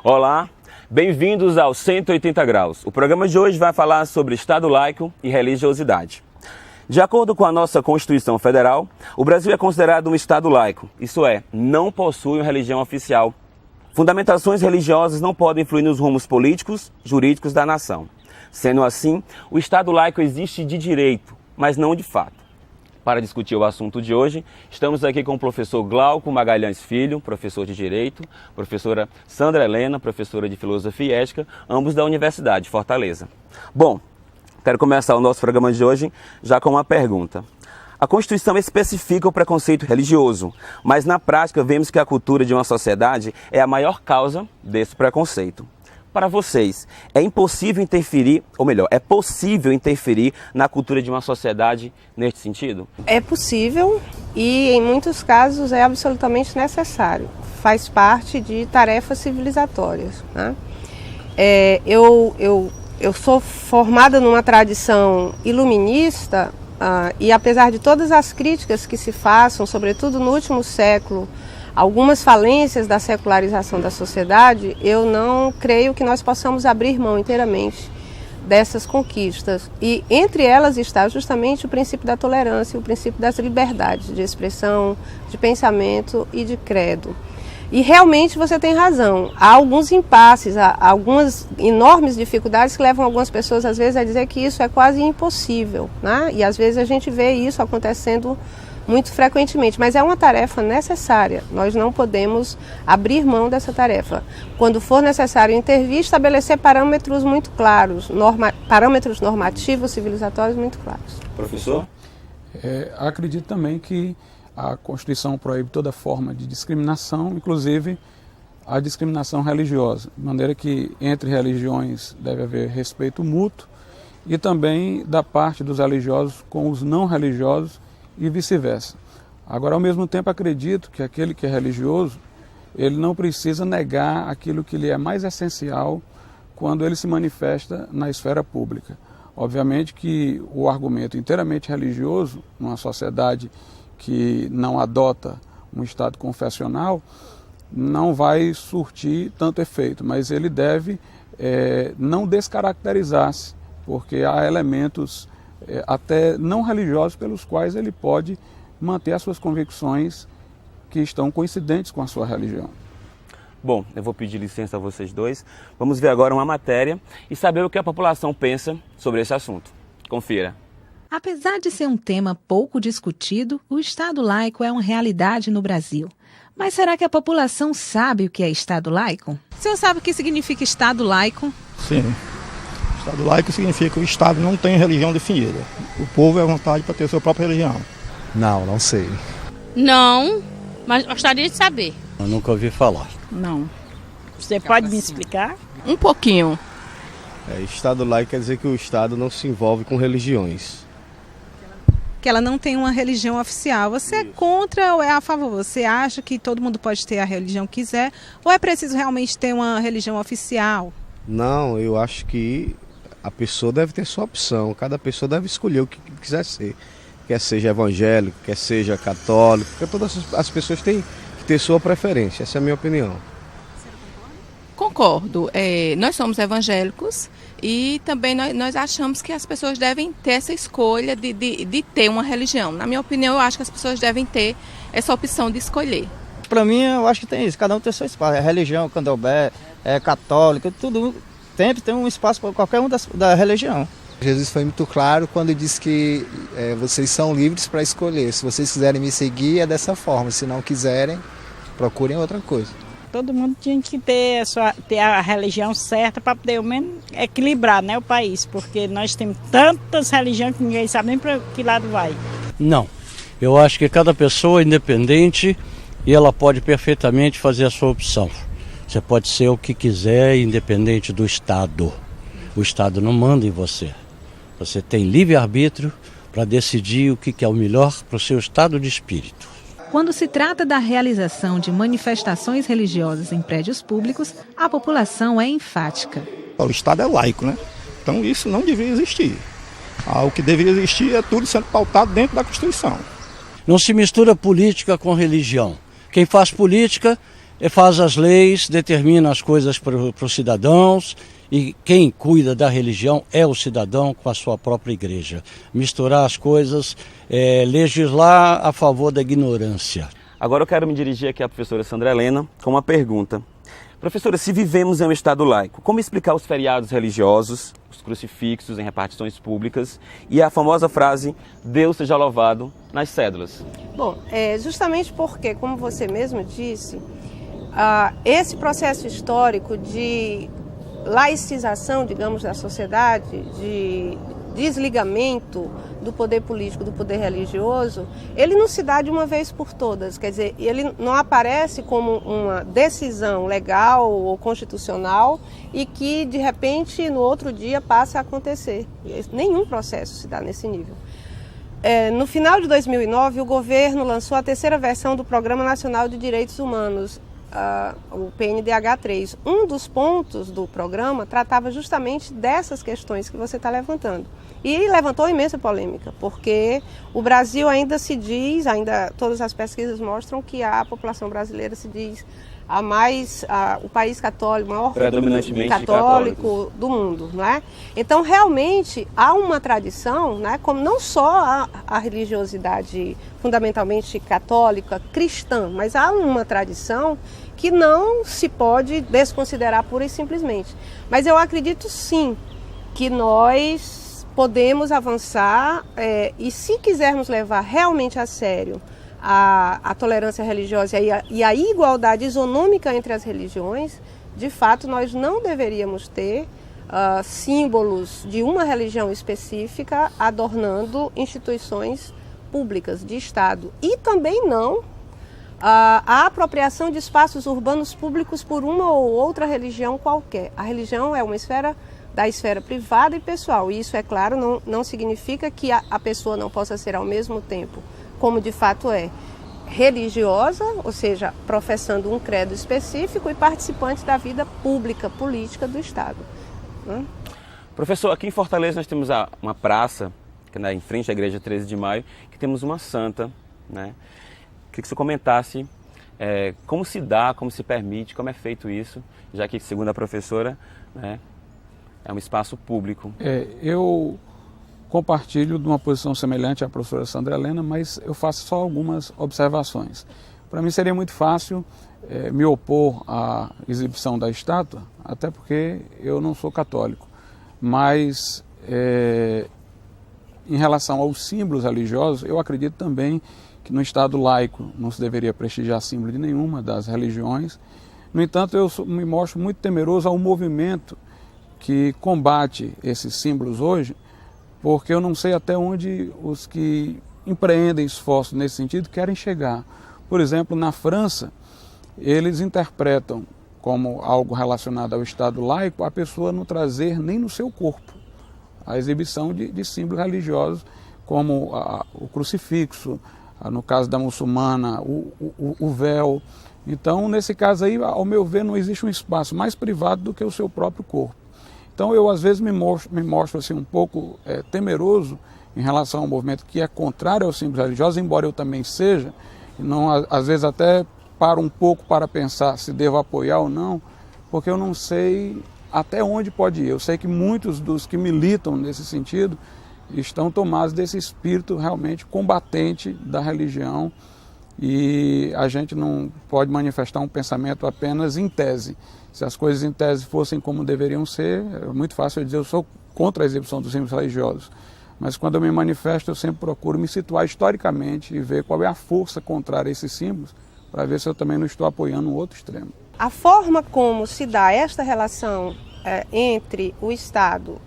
Olá, bem-vindos ao 180 Graus. O programa de hoje vai falar sobre Estado laico e religiosidade. De acordo com a nossa Constituição Federal, o Brasil é considerado um Estado laico, isto é, não possui uma religião oficial. Fundamentações religiosas não podem influir nos rumos políticos, jurídicos da nação. Sendo assim, o Estado laico existe de direito, mas não de fato. Para discutir o assunto de hoje, estamos aqui com o professor Glauco Magalhães Filho, professor de Direito, professora Sandra Helena, professora de Filosofia e Ética, ambos da Universidade de Fortaleza. Bom, quero começar o nosso programa de hoje já com uma pergunta. A Constituição especifica o preconceito religioso, mas na prática vemos que a cultura de uma sociedade é a maior causa desse preconceito. Para vocês, é impossível interferir, ou melhor, é possível interferir na cultura de uma sociedade neste sentido? É possível e, em muitos casos, é absolutamente necessário. Faz parte de tarefas civilizatórias, né? Eu sou formada numa tradição iluminista e, apesar de todas as críticas que se façam, sobretudo no último século, algumas falências da secularização da sociedade, eu não creio que nós possamos abrir mão inteiramente dessas conquistas. E entre elas está justamente o princípio da tolerância, o princípio das liberdades de expressão, de pensamento e de credo. E realmente você tem razão, há alguns impasses, há algumas enormes dificuldades que levam algumas pessoas às vezes a dizer que isso é quase impossível, né? E às vezes a gente vê isso acontecendo muito frequentemente, mas é uma tarefa necessária. Nós não podemos abrir mão dessa tarefa. Quando for necessário intervir, estabelecer parâmetros muito claros, parâmetros normativos, civilizatórios muito claros. Professor? Acredito também que a Constituição proíbe toda forma de discriminação, inclusive a discriminação religiosa, de maneira que entre religiões deve haver respeito mútuo e também da parte dos religiosos com os não religiosos e vice-versa. Agora, ao mesmo tempo, acredito que aquele que é religioso, ele não precisa negar aquilo que lhe é mais essencial quando ele se manifesta na esfera pública. Obviamente que o argumento inteiramente religioso, numa sociedade que não adota um estado confessional, não vai surtir tanto efeito, mas ele deve não descaracterizar-se, porque há elementos até não religiosos pelos quais ele pode manter as suas convicções que estão coincidentes com a sua religião. Bom, eu vou pedir licença a vocês dois. Vamos ver agora uma matéria e saber o que a população pensa sobre esse assunto. Confira. Apesar de ser um tema pouco discutido, o Estado laico é uma realidade no Brasil. Mas será que a população sabe o que é Estado laico? O senhor sabe o que significa Estado laico? Sim. Estado laico significa que o Estado não tem religião definida. O povo é à vontade para ter sua própria religião. Não sei. Não, mas gostaria de saber. Eu nunca ouvi falar. Não. Você pode me explicar? Um pouquinho. Estado laico quer dizer que o Estado não se envolve com religiões. Que ela não tem uma religião oficial. Você é contra ou é a favor? Você acha que todo mundo pode ter a religião que quiser? Ou é preciso realmente ter uma religião oficial? Não, eu acho que a pessoa deve ter sua opção. Cada pessoa deve escolher o que quiser ser. Quer seja evangélico, quer seja católico. Porque todas as pessoas têm que ter sua preferência. Essa é a minha opinião. Concordo. Nós somos evangélicos e também nós achamos que as pessoas devem ter essa escolha de ter uma religião. Na minha opinião, eu acho que as pessoas devem ter essa opção de escolher. Para mim, eu acho que tem isso. Cada um tem seu espaço. É religião, candomblé, católica, tudo. Sempre tem um espaço para qualquer um da religião. Jesus foi muito claro quando disse que vocês são livres para escolher. Se vocês quiserem me seguir, é dessa forma. Se não quiserem, procurem outra coisa. Todo mundo tinha que ter a religião certa para poder, ao menos, equilibrar, né, o país. Porque nós temos tantas religiões que ninguém sabe nem para que lado vai. Não. Eu acho que cada pessoa é independente e ela pode perfeitamente fazer a sua opção. Você pode ser o que quiser, independente do Estado. O Estado não manda em você. Você tem livre-arbítrio para decidir o que é o melhor para o seu estado de espírito. Quando se trata da realização de manifestações religiosas em prédios públicos, a população é enfática. O Estado é laico, né? Então isso não deveria existir. O que deveria existir é tudo sendo pautado dentro da Constituição. Não se mistura política com religião. Quem faz política faz as leis, determina as coisas para os cidadãos, e quem cuida da religião é o cidadão com a sua própria igreja. Misturar as coisas, legislar a favor da ignorância. Agora eu quero me dirigir aqui à professora Sandra Helena com uma pergunta. Professora, se vivemos em um Estado laico, como explicar os feriados religiosos, os crucifixos em repartições públicas e a famosa frase, Deus seja louvado, nas cédulas? Bom, justamente porque, como você mesmo disse, esse processo histórico de laicização, digamos, da sociedade, de desligamento do poder político, do poder religioso, ele não se dá de uma vez por todas, quer dizer, ele não aparece como uma decisão legal ou constitucional e que, de repente, no outro dia passa a acontecer. Nenhum processo se dá nesse nível. No final de 2009, o governo lançou a terceira versão do Programa Nacional de Direitos Humanos, o PNDH3. Um dos pontos do programa tratava justamente dessas questões que você está levantando. E levantou imensa polêmica, porque o Brasil ainda se diz, todas as pesquisas mostram que a população brasileira se diz o país católico, o maior católico do mundo, não é? Então, realmente, há uma tradição, né, como não só a religiosidade fundamentalmente católica, cristã, mas há uma tradição que não se pode desconsiderar pura e simplesmente. Mas eu acredito, sim, que nós podemos avançar e, se quisermos levar realmente a sério a tolerância religiosa e a igualdade isonômica entre as religiões, de fato nós não deveríamos ter símbolos de uma religião específica adornando instituições públicas de Estado. E também não a apropriação de espaços urbanos públicos por uma ou outra religião qualquer. A religião é uma esfera da esfera privada e pessoal. E isso, é claro, não significa que a pessoa não possa ser ao mesmo tempo, como de fato é, religiosa, ou seja, professando um credo específico, e participante da vida pública, política do Estado. Professor, aqui em Fortaleza nós temos uma praça, em frente à Igreja 13 de Maio, que temos uma santa, né? Queria que você comentasse como se dá, como se permite, como é feito isso, já que, segundo a professora, né, é um espaço público. Eu compartilho de uma posição semelhante à professora Sandra Helena, mas eu faço só algumas observações. Para mim seria muito fácil me opor à exibição da estátua, até porque eu não sou católico. Mas em relação aos símbolos religiosos, eu acredito também que no Estado laico não se deveria prestigiar símbolo de nenhuma das religiões. No entanto, eu me mostro muito temeroso ao movimento que combate esses símbolos hoje, porque eu não sei até onde os que empreendem esforços nesse sentido querem chegar. Por exemplo, na França, eles interpretam como algo relacionado ao Estado laico a pessoa não trazer nem no seu corpo a exibição de símbolos religiosos, como o crucifixo, no caso da muçulmana, o véu. Então, nesse caso aí, ao meu ver, não existe um espaço mais privado do que o seu próprio corpo. Então, eu às vezes me mostro assim, um pouco temeroso em relação ao movimento que é contrário aos símbolos religiosos, embora eu também seja, e não, às vezes até paro um pouco para pensar se devo apoiar ou não, porque eu não sei até onde pode ir. Eu sei que muitos dos que militam nesse sentido estão tomados desse espírito realmente combatente da religião, e a gente não pode manifestar um pensamento apenas em tese. Se as coisas em tese fossem como deveriam ser, é muito fácil eu dizer eu sou contra a exibição dos símbolos religiosos. Mas quando eu me manifesto, eu sempre procuro me situar historicamente e ver qual é a força contrária a esses símbolos, para ver se eu também não estou apoiando um outro extremo. A forma como se dá esta relação entre o Estado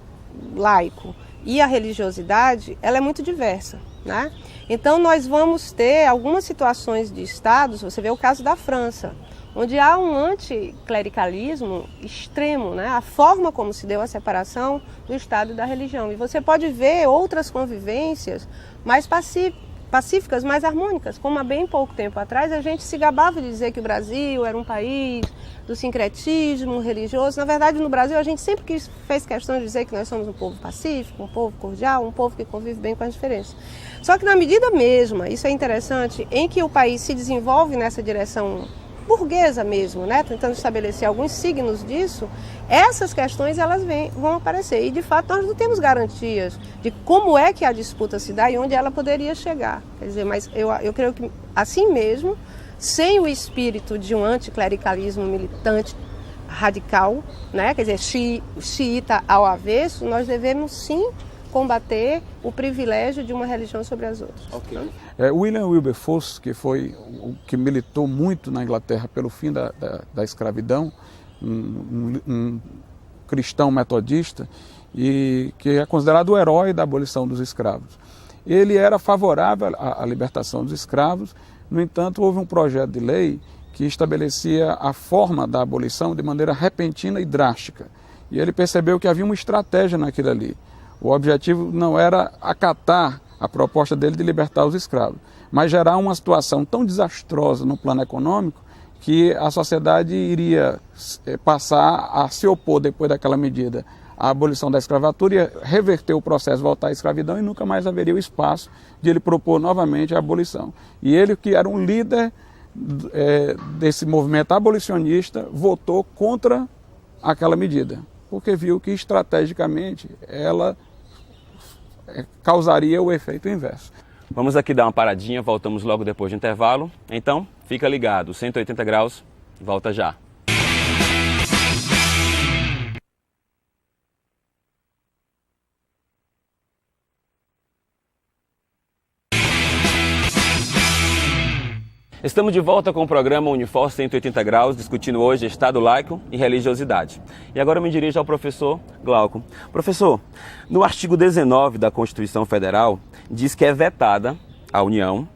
laico e a religiosidade, ela é muito diversa, né? Então nós vamos ter algumas situações de estados, você vê o caso da França, onde há um anticlericalismo extremo, né? A forma como se deu a separação do Estado e da religião. E você pode ver outras convivências mais pacíficas, mais harmônicas, como há bem pouco tempo atrás a gente se gabava de dizer que o Brasil era um país do sincretismo religioso. Na verdade, no Brasil a gente sempre fez questão de dizer que nós somos um povo pacífico, um povo cordial, um povo que convive bem com as diferenças. Só que na medida mesma, isso é interessante, em que o país se desenvolve nessa direção burguesa mesmo, né? Tentando estabelecer alguns signos disso, essas questões elas vão aparecer. E de fato nós não temos garantias de como é que a disputa se dá e onde ela poderia chegar. Quer dizer, mas eu creio que assim mesmo, sem o espírito de um anticlericalismo militante radical, né? Quer dizer, xiita ao avesso, nós devemos sim combater o privilégio de uma religião sobre as outras. Okay. William Wilberforce, que foi o que militou muito na Inglaterra pelo fim da escravidão, um cristão metodista, e que é considerado o herói da abolição dos escravos. Ele era favorável à libertação dos escravos, no entanto, houve um projeto de lei que estabelecia a forma da abolição de maneira repentina e drástica. E ele percebeu que havia uma estratégia naquilo ali. O objetivo não era acatar a proposta dele de libertar os escravos, mas gerar uma situação tão desastrosa no plano econômico que a sociedade iria passar a se opor depois daquela medida à abolição da escravatura, ia reverter o processo, voltar à escravidão e nunca mais haveria o espaço de ele propor novamente a abolição. E ele, que era um líder desse movimento abolicionista, votou contra aquela medida, porque viu que estrategicamente ela causaria o efeito inverso. Vamos aqui dar uma paradinha, voltamos logo depois do intervalo. Então, fica ligado, 180 graus, volta já. Estamos de volta com o programa Unifor 180 graus, discutindo hoje Estado laico e religiosidade. E agora eu me dirijo ao professor Glauco. Professor, no artigo 19 da Constituição Federal, diz que é vetada à União,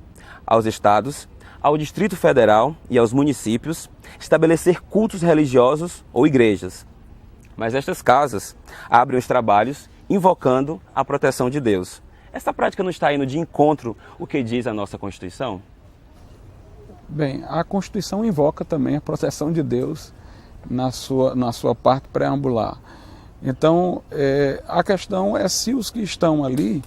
aos Estados, ao Distrito Federal e aos municípios estabelecer cultos religiosos ou igrejas. Mas estas casas abrem os trabalhos invocando a proteção de Deus. Essa prática não está indo de encontro ao que diz a nossa Constituição? Bem, a Constituição invoca também a proteção de Deus na sua parte preambular. Então, a questão é se os que estão ali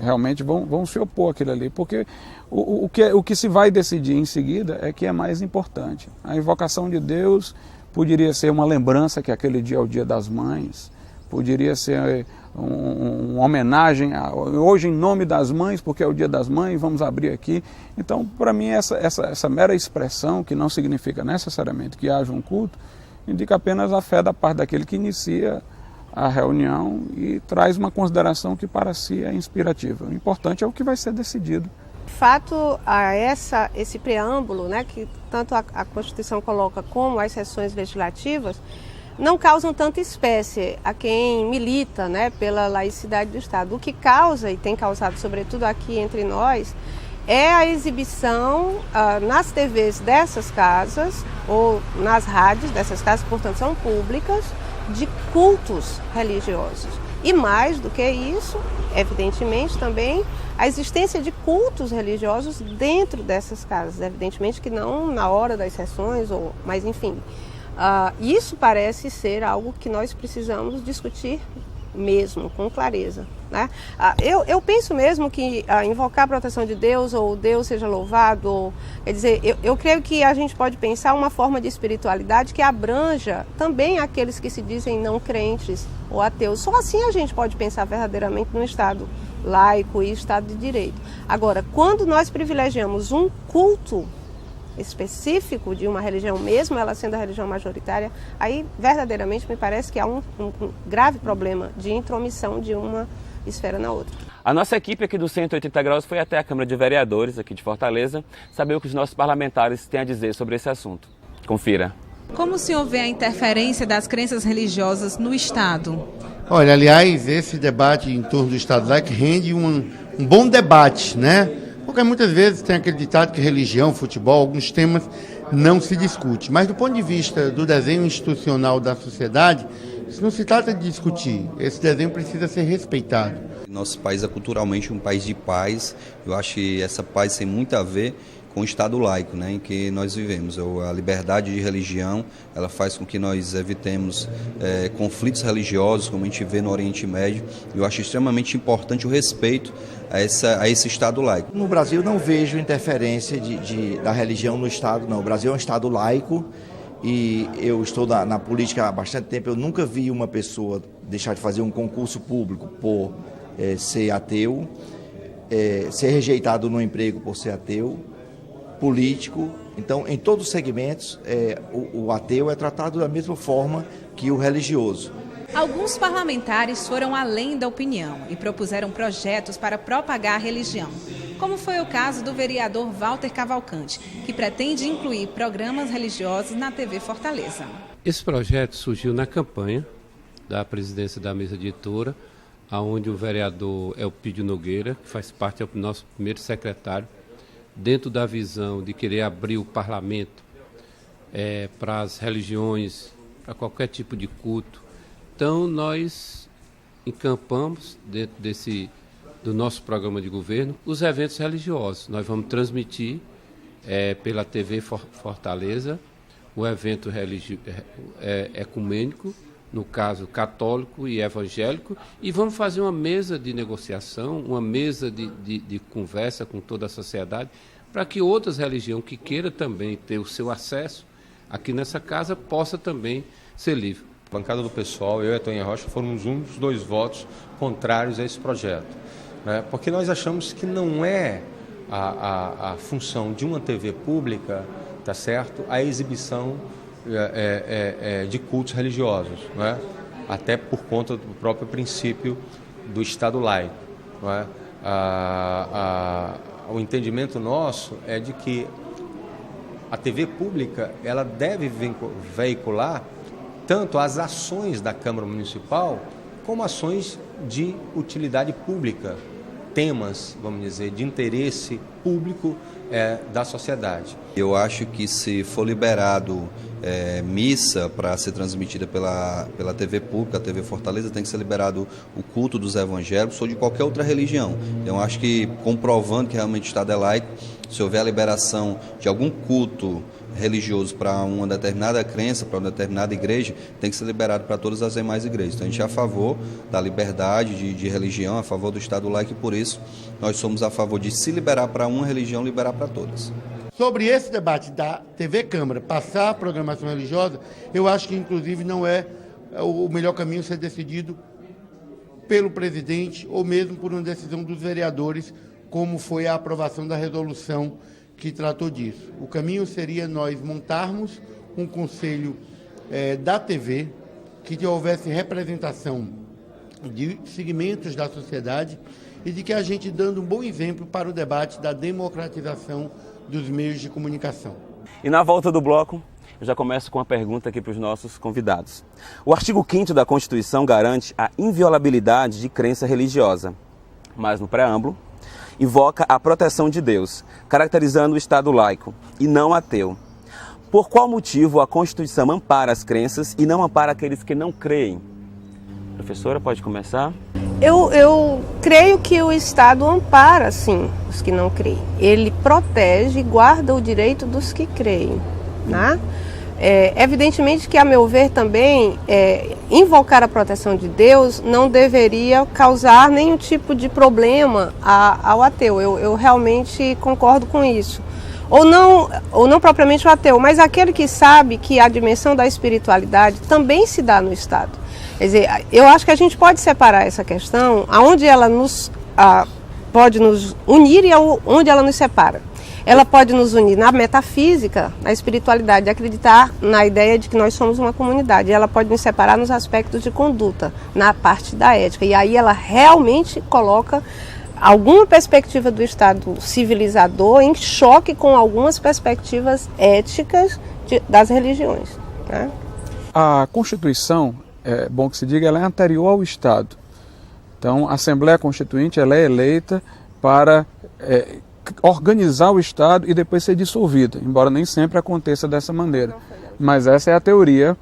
realmente vão se opor àquilo ali, porque o que se vai decidir em seguida é que é mais importante. A invocação de Deus poderia ser uma lembrança que aquele dia é o Dia das Mães, poderia ser uma homenagem hoje em nome das mães, porque é o Dia das Mães, vamos abrir aqui. Então, para mim, essa mera expressão, que não significa necessariamente que haja um culto, indica apenas a fé da parte daquele que inicia a reunião e traz uma consideração que para si é inspirativa. O importante é o que vai ser decidido. De fato, esse preâmbulo, né, que tanto a Constituição coloca como as sessões legislativas, não causam tanta espécie a quem milita, né, pela laicidade do Estado. O que causa, e tem causado sobretudo aqui entre nós, é a exibição nas TVs dessas casas ou nas rádios dessas casas, portanto são públicas, de cultos religiosos. E mais do que isso, evidentemente também a existência de cultos religiosos dentro dessas casas. Evidentemente que não na hora das sessões, mas enfim. Isso parece ser algo que nós precisamos discutir mesmo, com clareza, né? Eu penso mesmo que invocar a proteção de Deus, ou Deus seja louvado, quer dizer, eu creio que a gente pode pensar uma forma de espiritualidade que abranja também aqueles que se dizem não crentes ou ateus. Só assim a gente pode pensar verdadeiramente no Estado laico e Estado de Direito. Agora, quando nós privilegiamos um culto específico de uma religião, mesmo ela sendo a religião majoritária, aí verdadeiramente me parece que há um grave problema de intromissão de uma esfera na outra. A nossa equipe aqui do 180 graus foi até a Câmara de Vereadores aqui de Fortaleza saber o que os nossos parlamentares têm a dizer sobre esse assunto. Confira. Como o senhor vê a interferência das crenças religiosas no Estado? Olha, aliás, esse debate em torno do Estado laico rende um bom debate, né? Porque muitas vezes tem aquele ditado que religião, futebol, alguns temas não se discute. Mas do ponto de vista do desenho institucional da sociedade, isso não se trata de discutir. Esse desenho precisa ser respeitado. Nosso país é culturalmente um país de paz. Eu acho que essa paz tem muito a ver com o Estado laico, né, em que nós vivemos. A liberdade de religião, ela faz com que nós evitemos conflitos religiosos, como a gente vê no Oriente Médio. Eu acho extremamente importante o respeito a esse Estado laico. No Brasil não vejo interferência da religião no Estado, não. O Brasil é um Estado laico e eu estou na política há bastante tempo. Eu nunca vi uma pessoa deixar de fazer um concurso público por ser ateu, ser rejeitado no emprego por ser ateu, político. Então, em todos os segmentos, o ateu é tratado da mesma forma que o religioso. Alguns parlamentares foram além da opinião e propuseram projetos para propagar a religião, como foi o caso do vereador Walter Cavalcante, que pretende incluir programas religiosos na TV Fortaleza. Esse projeto surgiu na campanha da presidência da mesa diretora, onde o vereador Elpidio Nogueira, que faz parte, é o nosso primeiro secretário, dentro da visão de querer abrir o parlamento para as religiões, para qualquer tipo de culto. Então, nós encampamos, dentro do nosso programa de governo, os eventos religiosos. Nós vamos transmitir pela TV Fortaleza o evento ecumênico, no caso católico e evangélico, e vamos fazer uma mesa de negociação, uma mesa de conversa com toda a sociedade, para que outras religiões que queiram também ter o seu acesso aqui nessa casa possa também ser livre. A bancada do pessoal, eu e a Toninha Rocha, fomos um dos 2 votos contrários a esse projeto, né? Porque nós achamos que não é a função de uma TV pública, tá certo, a exibição de cultos religiosos, né? Até por conta do próprio princípio do Estado laico, né? O entendimento nosso é de que a TV pública ela deve veicular tanto as ações da Câmara Municipal como ações de utilidade pública, temas, vamos dizer, de interesse público da sociedade. Eu acho que se for liberado missa para ser transmitida pela TV pública, a TV Fortaleza, tem que ser liberado o culto dos evangélicos ou de qualquer outra religião. Eu acho que, comprovando que realmente o Estado é laico, se houver a liberação de algum culto religioso para uma determinada crença, para uma determinada igreja, tem que ser liberado para todas as demais igrejas. Então a gente é a favor da liberdade de religião, a favor do Estado laico, e por isso nós somos a favor de se liberar para uma religião, liberar para todas. Sobre esse debate da TV Câmara passar a programação religiosa, eu acho que inclusive não é o melhor caminho ser decidido pelo presidente ou mesmo por uma decisão dos vereadores, como foi a aprovação da resolução que tratou disso. O caminho seria nós montarmos um conselho da TV que houvesse representação de segmentos da sociedade e de que a gente dando um bom exemplo para o debate da democratização dos meios de comunicação. E na volta do bloco, eu já começo com uma pergunta aqui para os nossos convidados. O artigo 5º da Constituição garante a inviolabilidade de crença religiosa, mas no preâmbulo, invoca a proteção de Deus, caracterizando o Estado laico e não ateu. Por qual motivo a Constituição ampara as crenças e não ampara aqueles que não creem? Professora, pode começar? Eu creio que o Estado ampara, sim, os que não creem. Ele protege e guarda o direito dos que creem, né? Evidentemente que, a meu ver, também invocar a proteção de Deus não deveria causar nenhum tipo de problema ao ateu. Eu realmente concordo com isso. Ou não propriamente o ateu, mas aquele que sabe que a dimensão da espiritualidade também se dá no Estado. Quer dizer, eu acho que a gente pode separar essa questão, aonde ela pode nos unir e onde ela nos separa. Ela pode nos unir na metafísica, na espiritualidade, de acreditar na ideia de que nós somos uma comunidade. Ela pode nos separar nos aspectos de conduta, na parte da ética. E aí ela realmente coloca alguma perspectiva do Estado civilizador em choque com algumas perspectivas éticas das religiões, né? A Constituição, é bom que se diga, ela é anterior ao Estado. Então, a Assembleia Constituinte ela é eleita para organizar o Estado e depois ser dissolvida, embora nem sempre aconteça dessa maneira. Mas essa é a teoria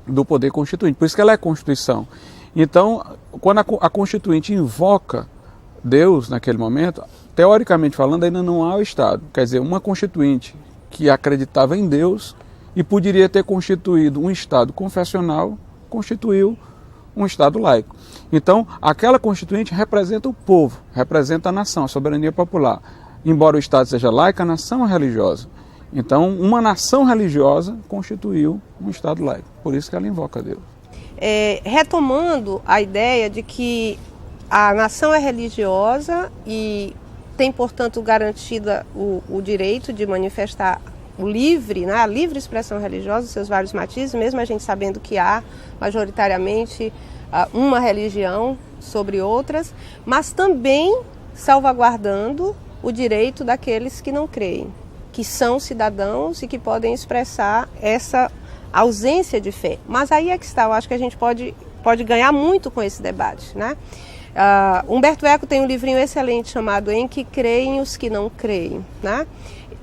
do poder constituinte, por isso que ela é Constituição. Então, quando a Constituinte invoca Deus naquele momento, teoricamente falando, ainda não há o Estado. Quer dizer, uma constituinte que acreditava em Deus e poderia ter constituído um Estado confessional, constituiu um Estado laico. Então, aquela constituinte representa o povo, representa a nação, a soberania popular. Embora o Estado seja laico, a nação é religiosa. Então, uma nação religiosa constituiu um Estado laico. Por isso que ela invoca Deus. Retomando a ideia de que a nação é religiosa e tem, portanto, garantida o direito de manifestar a livre expressão religiosa, seus vários matizes, mesmo a gente sabendo que há majoritariamente uma religião sobre outras, mas também salvaguardando o direito daqueles que não creem, que são cidadãos e que podem expressar essa ausência de fé. Mas aí é que está, eu acho que a gente pode ganhar muito com esse debate, né? Humberto Eco tem um livrinho excelente chamado Em que creem os que não creem, né?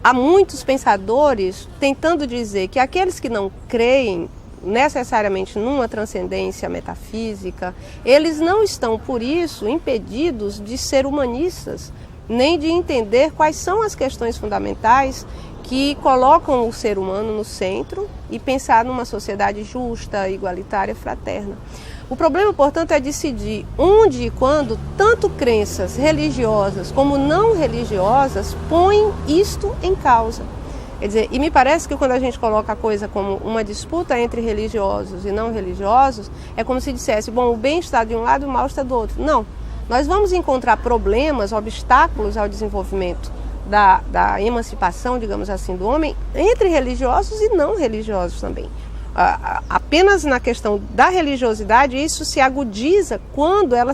Há muitos pensadores tentando dizer que aqueles que não creem necessariamente numa transcendência metafísica, eles não estão, por isso, impedidos de ser humanistas, nem de entender quais são as questões fundamentais que colocam o ser humano no centro e pensar numa sociedade justa, igualitária, fraterna. O problema, portanto, é decidir onde e quando tanto crenças religiosas como não religiosas põem isto em causa. Quer dizer, e me parece que quando a gente coloca a coisa como uma disputa entre religiosos e não religiosos, é como se dissesse, bom, o bem está de um lado e o mal está do outro. Não, nós vamos encontrar problemas, obstáculos ao desenvolvimento da emancipação, digamos assim, do homem, entre religiosos e não religiosos também. Apenas na questão da religiosidade, isso se agudiza quando ela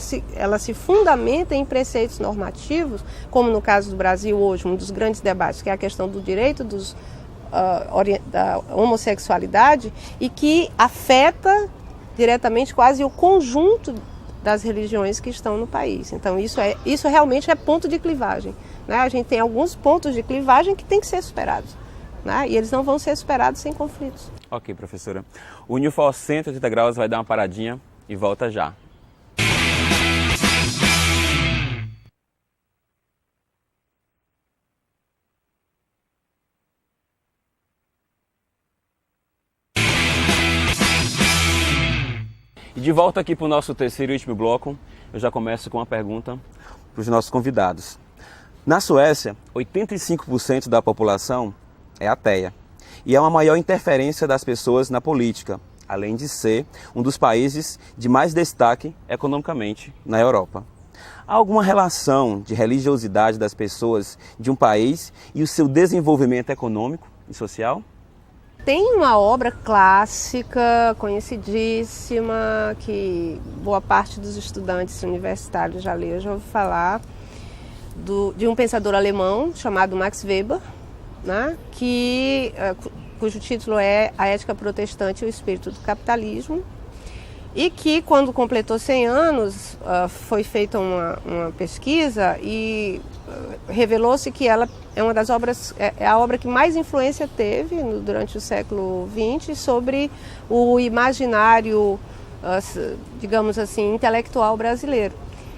se fundamenta em preceitos normativos, como no caso do Brasil hoje, um dos grandes debates, que é a questão do direito da homossexualidade, e que afeta diretamente quase o conjunto das religiões que estão no país. Então isso realmente é ponto de clivagem, né? A gente tem alguns pontos de clivagem que tem que ser superados, né? E eles não vão ser superados sem conflitos. Ok, professora. O Newfor 180 Graus vai dar uma paradinha e volta já. E de volta aqui para o nosso terceiro e último bloco, eu já começo com uma pergunta para os nossos convidados. Na Suécia, 85% da população é ateia. E há uma maior interferência das pessoas na política, além de ser um dos países de mais destaque economicamente na Europa. Há alguma relação de religiosidade das pessoas de um país e o seu desenvolvimento econômico e social? Tem uma obra clássica, conhecidíssima, que boa parte dos estudantes universitários já leu, já ouviu falar, de um pensador alemão chamado Max Weber, né, cujo título é A Ética Protestante e o Espírito do Capitalismo, e que, quando completou 100 anos, foi feita uma pesquisa e revelou-se que ela é uma das obras, é a obra que mais influência teve durante o século XX sobre o imaginário, digamos assim, intelectual brasileiro.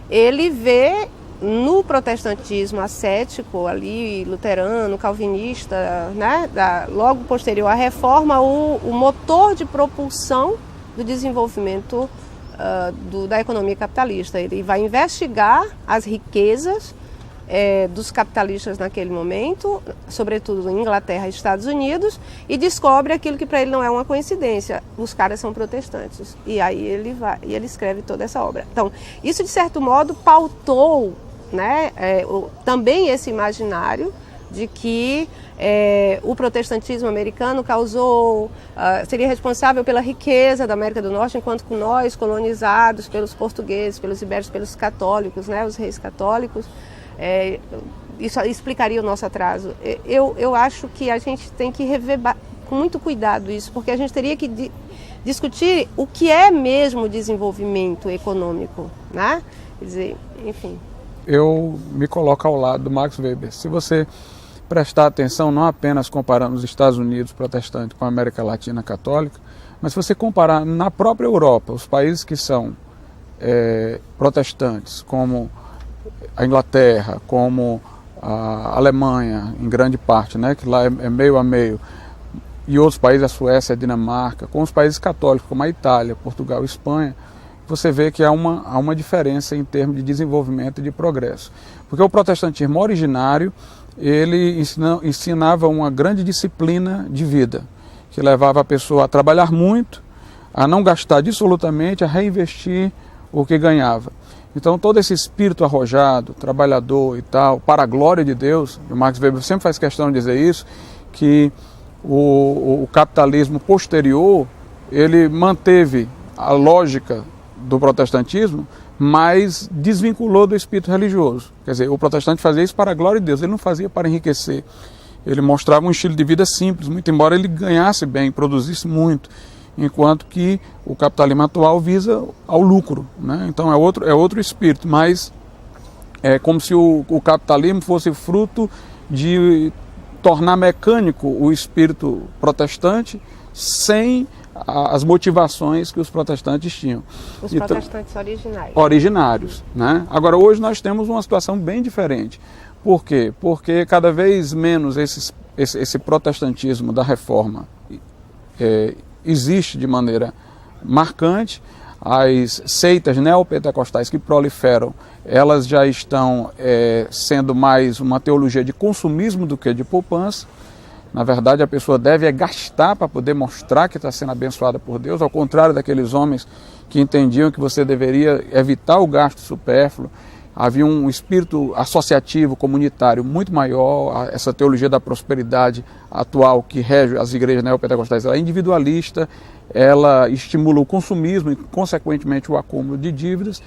Ele vê no protestantismo ascético, ali, luterano, calvinista, né, logo posterior à reforma, o motor de propulsão do desenvolvimento da economia capitalista. Ele vai investigar as riquezas dos capitalistas naquele momento, sobretudo em Inglaterra e Estados Unidos, e descobre aquilo que para ele não é uma coincidência: os caras são protestantes. E aí ele escreve toda essa obra. Então, isso de certo modo pautou, né, também esse imaginário de que o protestantismo americano seria responsável pela riqueza da América do Norte, enquanto que nós, colonizados pelos portugueses, pelos ibéricos, pelos católicos, né, os reis católicos, isso explicaria o nosso atraso. Eu acho que a gente tem que rever com muito cuidado isso, porque a gente teria que discutir o que é mesmo desenvolvimento econômico, né? Quer dizer, enfim. Eu me coloco ao lado do Max Weber. Se você prestar atenção, não apenas comparando os Estados Unidos protestantes com a América Latina católica, mas se você comparar na própria Europa, os países que são protestantes, como a Inglaterra, como a Alemanha, em grande parte, né, que lá é meio a meio, e outros países, a Suécia, a Dinamarca, com os países católicos, como a Itália, Portugal e Espanha, você vê que há uma diferença em termos de desenvolvimento e de progresso. Porque o protestantismo originário, ele ensinava uma grande disciplina de vida, que levava a pessoa a trabalhar muito, a não gastar absolutamente, a reinvestir o que ganhava. Então todo esse espírito arrojado, trabalhador e tal, para a glória de Deus, o Max Weber sempre faz questão de dizer isso, que o capitalismo posterior, ele manteve a lógica do protestantismo, mas desvinculou do espírito religioso. Quer dizer, o protestante fazia isso para a glória de Deus, ele não fazia para enriquecer. Ele mostrava um estilo de vida simples, muito embora ele ganhasse bem, produzisse muito, enquanto que o capitalismo atual visa ao lucro, né? Então é outro espírito, mas é como se o capitalismo fosse fruto de tornar mecânico o espírito protestante sem as motivações que os protestantes tinham. Os protestantes originários, né? Agora, hoje nós temos uma situação bem diferente. Por quê? Porque cada vez menos esse protestantismo da reforma existe de maneira marcante. As seitas neopentecostais que proliferam, elas já estão sendo mais uma teologia de consumismo do que de poupança. Na verdade, a pessoa deve gastar para poder mostrar que está sendo abençoada por Deus, ao contrário daqueles homens que entendiam que você deveria evitar o gasto supérfluo. Havia um espírito associativo, comunitário muito maior. Essa teologia da prosperidade atual que rege as igrejas neopentecostais, ela é individualista, ela estimula o consumismo e, consequentemente, o acúmulo de dívidas,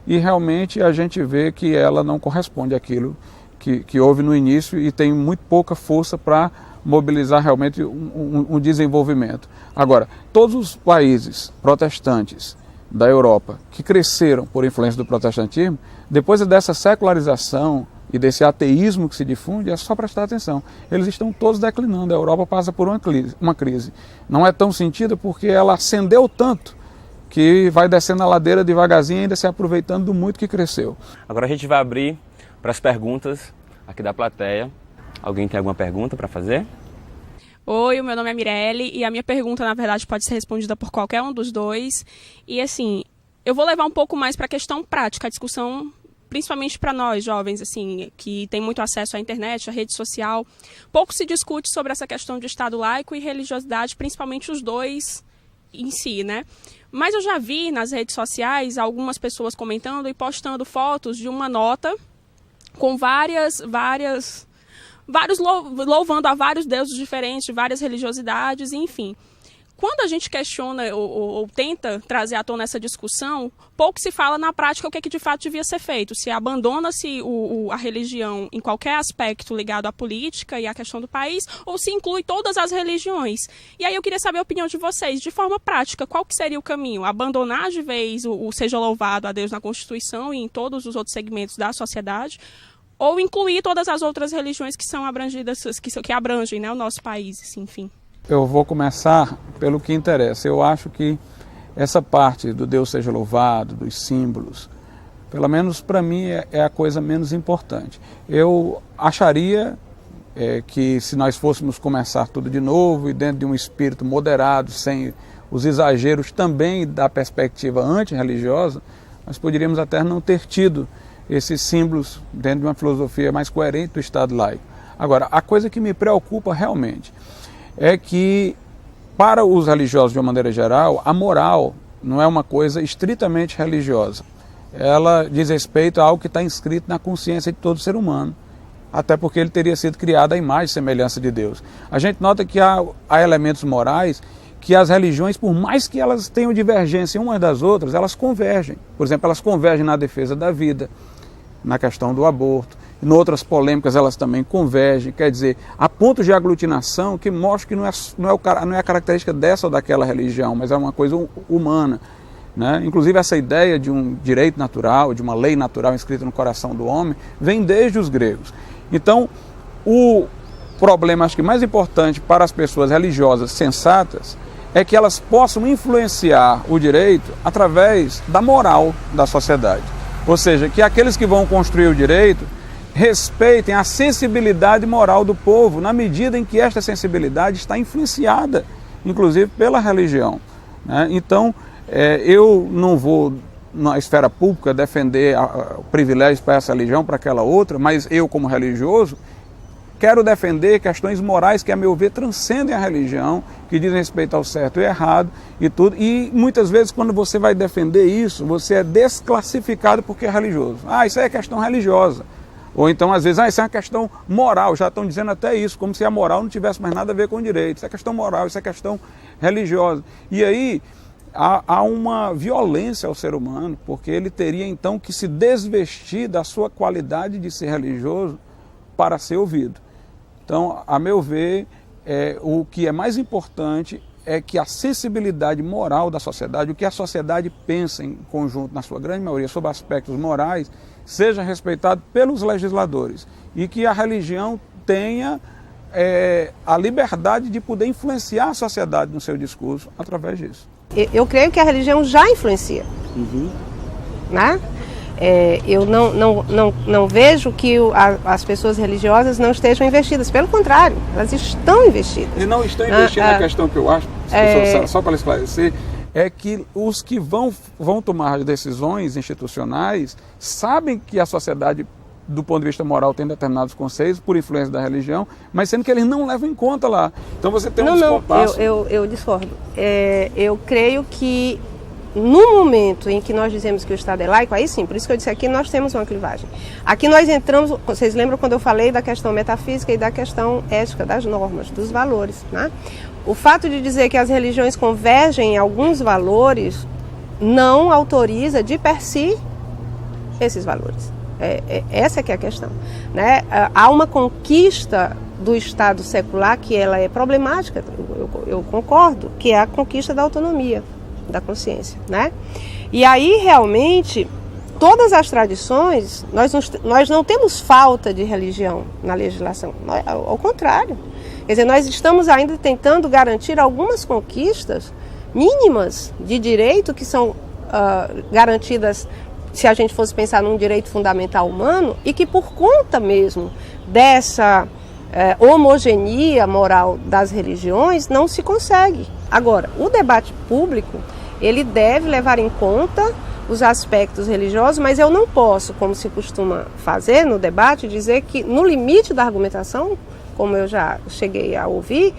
e realmente a gente vê que ela não corresponde àquilo que houve no início e tem muito pouca força para mobilizar realmente um desenvolvimento. Agora, todos os países protestantes da Europa que cresceram por influência do protestantismo, depois dessa secularização e desse ateísmo que se difunde, é só prestar atenção. Eles estão todos declinando. A Europa passa por uma crise. Não é tão sentida porque ela ascendeu tanto que vai descendo a ladeira devagarzinho e ainda se aproveitando do muito que cresceu. Agora a gente vai abrir para as perguntas aqui da plateia. Alguém tem alguma pergunta para fazer? Oi, o meu nome é Mirelle e a minha pergunta, na verdade, pode ser respondida por qualquer um dos dois. E assim, eu vou levar um pouco mais para a questão prática, a discussão, principalmente para nós jovens, assim, que tem muito acesso à internet, à rede social. Pouco se discute sobre essa questão de Estado laico e religiosidade, principalmente os dois em si, né? Mas eu já vi nas redes sociais algumas pessoas comentando e postando fotos de uma nota com vários louvando a vários deuses diferentes, várias religiosidades, enfim. Quando a gente questiona ou tenta trazer à tona essa discussão, pouco se fala na prática o que é que de fato devia ser feito. Se abandona-se a religião em qualquer aspecto ligado à política e à questão do país, ou se inclui todas as religiões. E aí eu queria saber a opinião de vocês, de forma prática, qual que seria o caminho? Abandonar de vez o seja louvado a Deus na Constituição e em todos os outros segmentos da sociedade, ou incluir todas as outras religiões que são abrangidas, que abrangem, né, o nosso país, assim, enfim. Eu vou começar pelo que interessa. Eu acho que essa parte do Deus seja louvado, dos símbolos, pelo menos para mim é a coisa menos importante. Eu acharia que se nós fôssemos começar tudo de novo e dentro de um espírito moderado, sem os exageros também da perspectiva antirreligiosa, nós poderíamos até não ter tido esses símbolos dentro de uma filosofia mais coerente do Estado laico. Agora, a coisa que me preocupa realmente é que, para os religiosos de uma maneira geral, a moral não é uma coisa estritamente religiosa. Ela diz respeito a algo que está inscrito na consciência de todo ser humano, até porque ele teria sido criado à imagem e semelhança de Deus. A gente nota que há elementos morais que as religiões, por mais que elas tenham divergência umas das outras, elas convergem. Por exemplo, elas convergem na defesa da vida, na questão do aborto, em outras polêmicas elas também convergem, quer dizer, há pontos de aglutinação que mostram que não é a característica dessa ou daquela religião, mas é uma coisa humana, né? Inclusive essa ideia de um direito natural, de uma lei natural inscrita no coração do homem, vem desde os gregos. Então, o problema, acho que mais importante para as pessoas religiosas sensatas, é que elas possam influenciar o direito através da moral da sociedade. Ou seja, que aqueles que vão construir o direito respeitem a sensibilidade moral do povo, na medida em que esta sensibilidade está influenciada, inclusive, pela religião, né? Então, eu não vou, na esfera pública, defender privilégios para essa religião, para aquela outra, mas eu, como religioso, quero defender questões morais que, a meu ver, transcendem a religião, que dizem respeito ao certo e errado e tudo. E muitas vezes, quando você vai defender isso, você é desclassificado porque é religioso. Isso aí é questão religiosa. Ou então, às vezes, isso é uma questão moral. Já estão dizendo até isso, como se a moral não tivesse mais nada a ver com o direito. Isso é questão moral, isso é questão religiosa. E aí há uma violência ao ser humano, porque ele teria então que se desvestir da sua qualidade de ser religioso para ser ouvido. Então, a meu ver, o que é mais importante é que a sensibilidade moral da sociedade, o que a sociedade pensa em conjunto, na sua grande maioria, sobre aspectos morais, seja respeitado pelos legisladores e que a religião tenha a liberdade de poder influenciar a sociedade no seu discurso através disso. Eu creio que a religião já influencia, né? Eu não vejo que as pessoas religiosas não estejam investidas, pelo contrário, elas estão investidas. E não estão investindo na questão que eu acho, só para esclarecer, é que os que vão tomar decisões institucionais sabem que a sociedade, do ponto de vista moral, tem determinados conceitos por influência da religião, mas sendo que eles não levam em conta lá. Então você tem um descompasso. Eu discordo. Eu creio que no momento em que nós dizemos que o Estado é laico, aí sim, por isso que eu disse aqui, nós temos uma clivagem. Aqui nós entramos, vocês lembram quando eu falei da questão metafísica e da questão ética, das normas, dos valores, né? O fato de dizer que as religiões convergem em alguns valores não autoriza de per si esses valores. Essa que é a questão, né? Há uma conquista do Estado secular que ela é problemática, eu concordo, que é a conquista da autonomia, da consciência, né? E aí realmente todas as tradições, nós não temos falta de religião na legislação, ao contrário. Quer dizer, nós estamos ainda tentando garantir algumas conquistas mínimas de direito que são garantidas, se a gente fosse pensar num direito fundamental humano, e que por conta mesmo dessa homogeneia moral das religiões não se consegue. Agora, o debate público, ele deve levar em conta os aspectos religiosos, mas eu não posso, como se costuma fazer no debate, dizer que no limite da argumentação, como eu já cheguei a ouvir,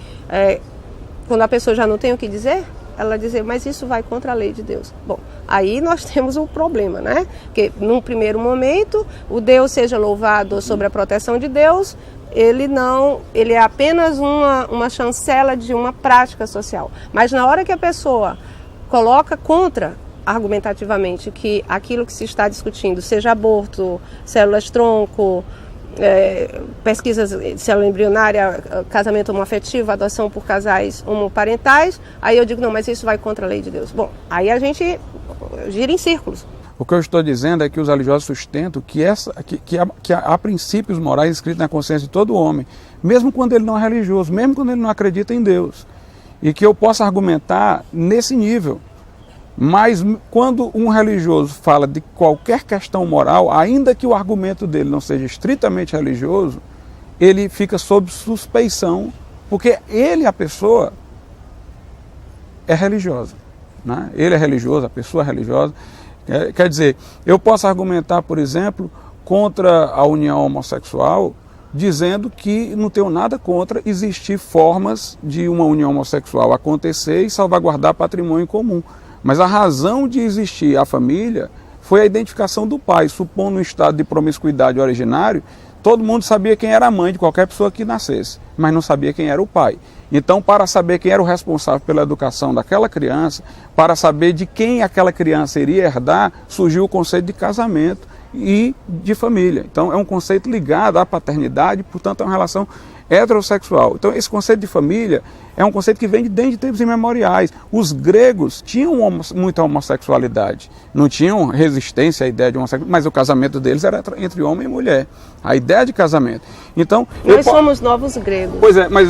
quando a pessoa já não tem o que dizer, ela dizer, mas isso vai contra a lei de Deus. Bom, aí nós temos um problema, né? Porque num primeiro momento, o Deus seja louvado sobre a proteção de Deus, ele é apenas uma chancela de uma prática social. Mas na hora que a pessoa coloca contra, argumentativamente, que aquilo que se está discutindo, seja aborto, células-tronco, pesquisas de célula embrionária, casamento homoafetivo, adoção por casais homoparentais, aí eu digo, não, mas isso vai contra a lei de Deus. Bom, aí a gente gira em círculos. O que eu estou dizendo é que os religiosos sustentam que há princípios morais escritos na consciência de todo homem, mesmo quando ele não é religioso, mesmo quando ele não acredita em Deus. E que eu possa argumentar nesse nível. Mas quando um religioso fala de qualquer questão moral, ainda que o argumento dele não seja estritamente religioso, ele fica sob suspeição, porque a pessoa é religiosa, né? Ele é religioso, a pessoa é religiosa. Quer dizer, eu posso argumentar, por exemplo, contra a união homossexual, dizendo que não tenho nada contra existir formas de uma união homossexual acontecer e salvaguardar patrimônio comum. Mas a razão de existir a família foi a identificação do pai. Supondo um estado de promiscuidade originário, todo mundo sabia quem era a mãe de qualquer pessoa que nascesse, mas não sabia quem era o pai. Então, para saber quem era o responsável pela educação daquela criança, para saber de quem aquela criança iria herdar, surgiu o conceito de casamento e de família. Então, é um conceito ligado à paternidade, portanto, é uma relação heterossexual. Então, esse conceito de família é um conceito que vem desde tempos imemoriais. Os gregos tinham muita homossexualidade, não tinham resistência à ideia de homossexualidade, mas o casamento deles era entre homem e mulher, a ideia de casamento. Então, nós somos novos gregos. Pois é, mas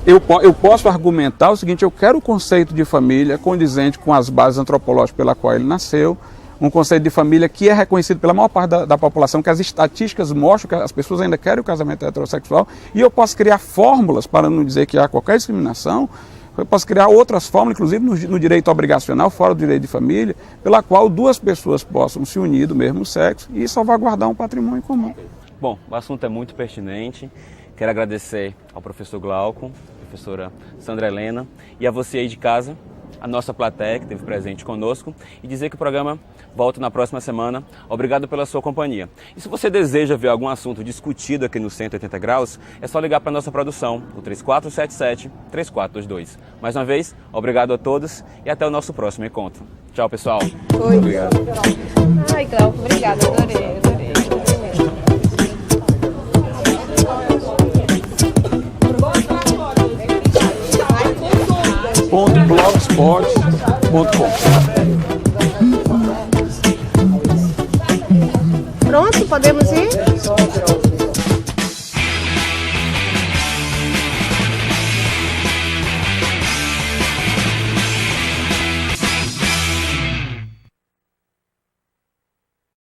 eu posso argumentar o seguinte, eu quero o conceito de família condizente com as bases antropológicas pela qual ele nasceu, um conceito de família que é reconhecido pela maior parte da população, que as estatísticas mostram que as pessoas ainda querem o casamento heterossexual, e eu posso criar fórmulas para não dizer que há qualquer discriminação. Eu posso criar outras fórmulas, inclusive no direito obrigacional, fora do direito de família, pela qual duas pessoas possam se unir do mesmo sexo e salvaguardar um patrimônio comum. Bom, o assunto é muito pertinente. Quero agradecer ao professor Glauco, professora Sandra Helena, e a você aí de casa, a nossa plateia que esteve presente conosco, e dizer que o programa volta na próxima semana. Obrigado pela sua companhia. E se você deseja ver algum assunto discutido aqui no 180 Graus, é só ligar para a nossa produção, o 3477-3422. Mais uma vez, obrigado a todos e até o nosso próximo encontro. Tchau, pessoal. Oi. Obrigado. Ai, Glauco, obrigada, adorei. .blogspot.com